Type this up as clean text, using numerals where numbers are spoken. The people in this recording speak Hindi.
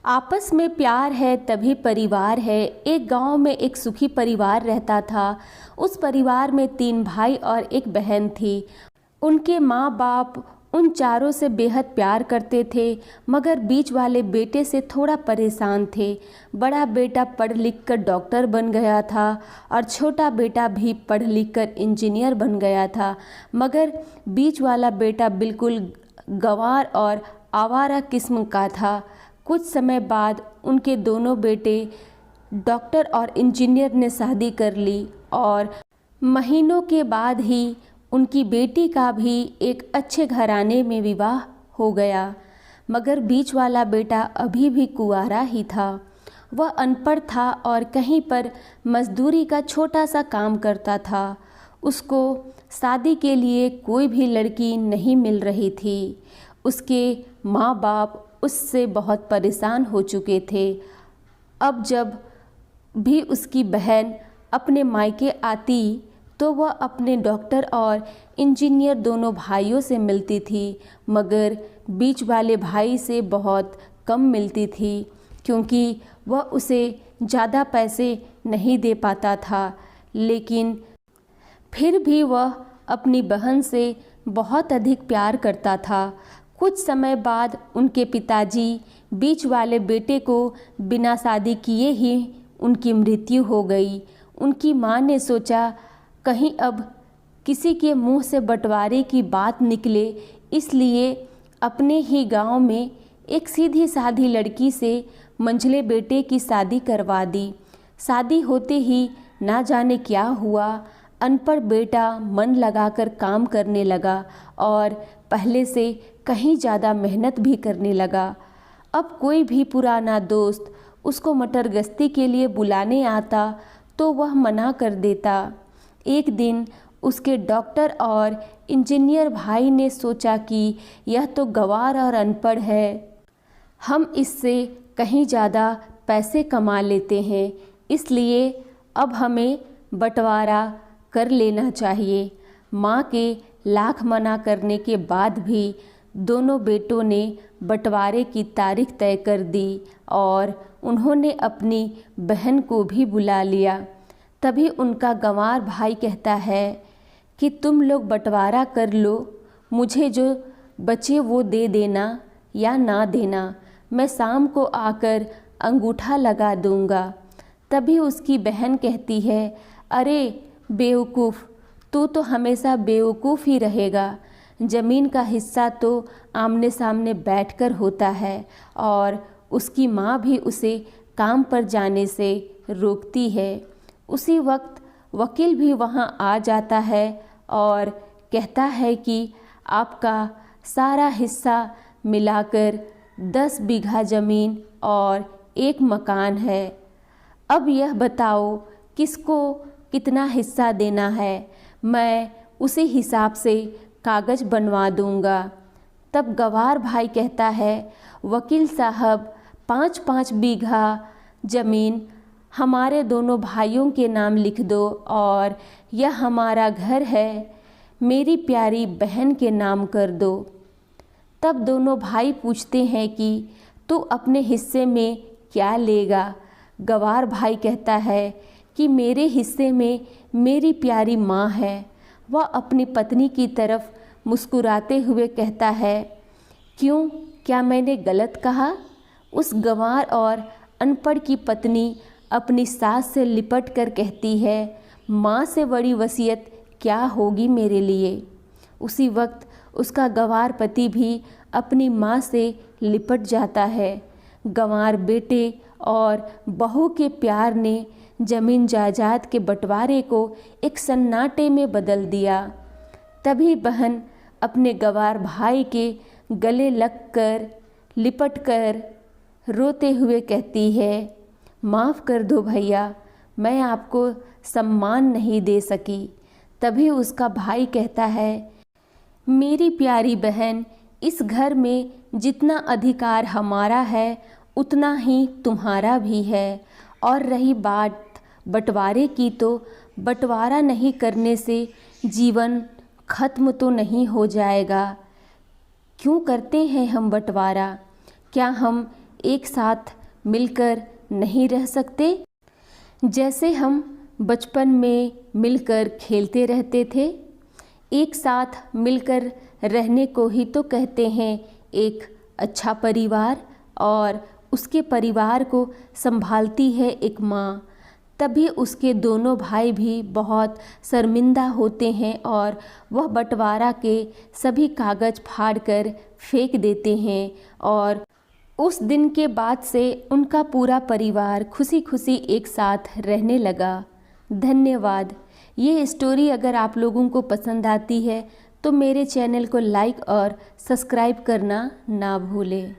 आपस में प्यार है तभी परिवार है। एक गांव में एक सुखी परिवार रहता था। उस परिवार में 3 भाई और एक बहन थी। उनके माँ बाप उन चारों से बेहद प्यार करते थे, मगर बीच वाले बेटे से थोड़ा परेशान थे। बड़ा बेटा पढ़ लिख कर डॉक्टर बन गया था और छोटा बेटा भी पढ़ लिख कर इंजीनियर बन गया था, मगर बीच वाला बेटा बिल्कुल गंवार और आवारा किस्म का था। कुछ समय बाद उनके दोनों बेटे डॉक्टर और इंजीनियर ने शादी कर ली और महीनों के बाद ही उनकी बेटी का भी एक अच्छे घराने में विवाह हो गया। मगर बीच वाला बेटा अभी भी कुंवारा ही था। वह अनपढ़ था और कहीं पर मजदूरी का छोटा सा काम करता था। उसको शादी के लिए कोई भी लड़की नहीं मिल रही थी। उसके माँ बाप उससे बहुत परेशान हो चुके थे। अब जब भी उसकी बहन अपने मायके आती तो वह अपने डॉक्टर और इंजीनियर दोनों भाइयों से मिलती थी, मगर बीच वाले भाई से बहुत कम मिलती थी, क्योंकि वह उसे ज़्यादा पैसे नहीं दे पाता था। लेकिन फिर भी वह अपनी बहन से बहुत अधिक प्यार करता था। कुछ समय बाद उनके पिताजी बीच वाले बेटे को बिना शादी किए ही उनकी मृत्यु हो गई। उनकी माँ ने सोचा कहीं अब किसी के मुंह से बंटवारे की बात निकले, इसलिए अपने ही गांव में एक सीधी साधी लड़की से मंझले बेटे की शादी करवा दी। शादी होते ही ना जाने क्या हुआ, अनपढ़ बेटा मन लगाकर काम करने लगा और पहले से कहीं ज़्यादा मेहनत भी करने लगा। अब कोई भी पुराना दोस्त उसको मटर गश्ती के लिए बुलाने आता तो वह मना कर देता। एक दिन उसके डॉक्टर और इंजीनियर भाई ने सोचा कि यह तो गंवार और अनपढ़ है, हम इससे कहीं ज़्यादा पैसे कमा लेते हैं, इसलिए अब हमें बंटवारा कर लेना चाहिए। माँ के लाख मना करने के बाद भी दोनों बेटों ने बंटवारे की तारीख तय कर दी और उन्होंने अपनी बहन को भी बुला लिया। तभी उनका गंवार भाई कहता है कि तुम लोग बंटवारा कर लो, मुझे जो बचे वो दे देना या ना देना, मैं शाम को आकर अंगूठा लगा दूंगा। तभी उसकी बहन कहती है, अरे बेवकूफ़, तू तो हमेशा बेवकूफ़ ही रहेगा। ज़मीन का हिस्सा तो आमने सामने बैठकर होता है। और उसकी माँ भी उसे काम पर जाने से रोकती है। उसी वक्त वकील भी वहाँ आ जाता है और कहता है कि आपका सारा हिस्सा मिलाकर 10 बीघा ज़मीन और एक मकान है। अब यह बताओ किसको कितना हिस्सा देना है, मैं उसी हिसाब से कागज़ बनवा दूंगा। तब गंवार भाई कहता है, वकील साहब 5-5 बीघा ज़मीन हमारे दोनों भाइयों के नाम लिख दो और यह हमारा घर है मेरी प्यारी बहन के नाम कर दो। तब दोनों भाई पूछते हैं कि तू अपने हिस्से में क्या लेगा। गंवार भाई कहता है कि मेरे हिस्से में मेरी प्यारी माँ है। वह अपनी पत्नी की तरफ मुस्कुराते हुए कहता है, क्यों, क्या मैंने गलत कहा? उस गंवार और अनपढ़ की पत्नी अपनी सास से लिपट कर कहती है, माँ से बड़ी वसीयत क्या होगी मेरे लिए। उसी वक्त उसका गंवार पति भी अपनी माँ से लिपट जाता है। गंवार बेटे और बहू के प्यार ने जमीन जायदाद के बंटवारे को एक सन्नाटे में बदल दिया। तभी बहन अपने गंवार भाई के गले लगकर लिपट कर रोते हुए कहती है, माफ़ कर दो भैया, मैं आपको सम्मान नहीं दे सकी। तभी उसका भाई कहता है, मेरी प्यारी बहन, इस घर में जितना अधिकार हमारा है उतना ही तुम्हारा भी है। और रही बात बंटवारे की, तो बंटवारा नहीं करने से जीवन खत्म तो नहीं हो जाएगा। क्यों करते हैं हम बंटवारा? क्या हम एक साथ मिलकर नहीं रह सकते? जैसे हम बचपन में मिलकर खेलते रहते थे, एक साथ मिलकर रहने को ही तो कहते हैं एक अच्छा परिवार, और उसके परिवार को संभालती है एक माँ। तभी उसके दोनों भाई भी बहुत शर्मिंदा होते हैं और वह बंटवारा के सभी कागज़ फाड़कर फेंक देते हैं, और उस दिन के बाद से उनका पूरा परिवार खुशी खुशी एक साथ रहने लगा। धन्यवाद। ये स्टोरी अगर आप लोगों को पसंद आती है तो मेरे चैनल को लाइक और सब्सक्राइब करना ना भूलें।